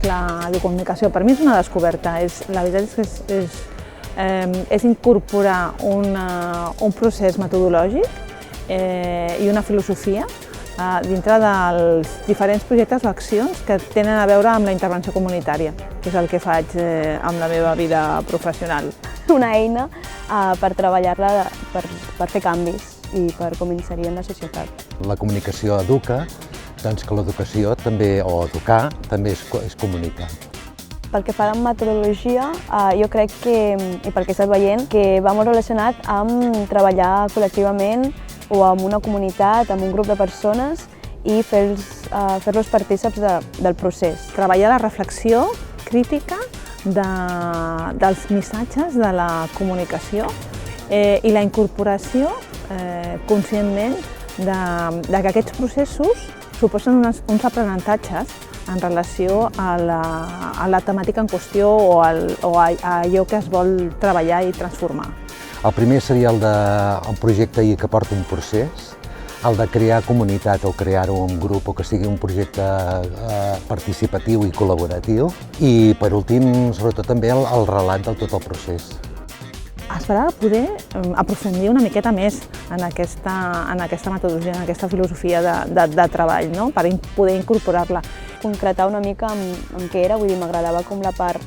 la comunicació. Per mi és una descoberta. La veritat és que és incorporar un procés metodològic i una filosofia dintre dels diferents projectes o accions que tenen a veure amb la intervenció comunitària, que és el que faig amb la meva vida professional. Una eina per treballar-la, per fer canvis i per com inserir en la societat. La comunicació educa, doncs que l'educació també, o educar, també és comunicar. Pel que fa a la metodologia, jo crec que, i pel que he estat veient, que va molt relacionat amb treballar col·lectivament o amb una comunitat, amb un grup de persones i fer-los partícips del procés. Treballar la reflexió crítica dels missatges de la comunicació i la incorporació conscientment que aquests processos suposen uns aprenentatges en relació a la temàtica en qüestió o a allò que es vol treballar i transformar. El primer seria el d'un projecte que porta un procés, el de crear comunitat o crear-ho en grup o que sigui un projecte participatiu i col·laboratiu. I per últim, sobretot també el relat de tot el procés. Esperava poder aprofundir una miqueta més en aquesta metodologia, en aquesta filosofia de treball, no? Per poder incorporar-la. Concretar una mica amb què era, vull dir, m'agradava com la part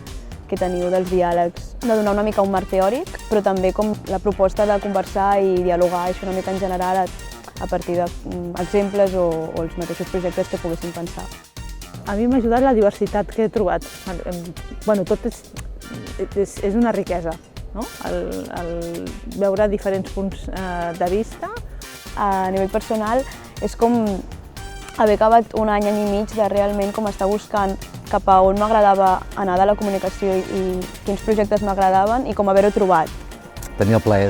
que teniu dels diàlegs, de donar una mica un marc teòric, però també com la proposta de conversar i dialogar això una mica en general a partir d'exemples o els mateixos projectes que poguéssim pensar. A mi m'ha ajudat la diversitat que he trobat. Tot és una riquesa, no? El veure diferents punts de vista. A nivell personal és com haver acabat un any i mig de realment com estar buscant cap a on m'agradava anar de la comunicació i quins projectes m'agradaven i com haver-ho trobat. Tenir el plaer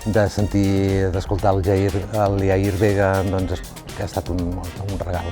d'escoltar el Yair Vega, doncs, que ha estat un regal.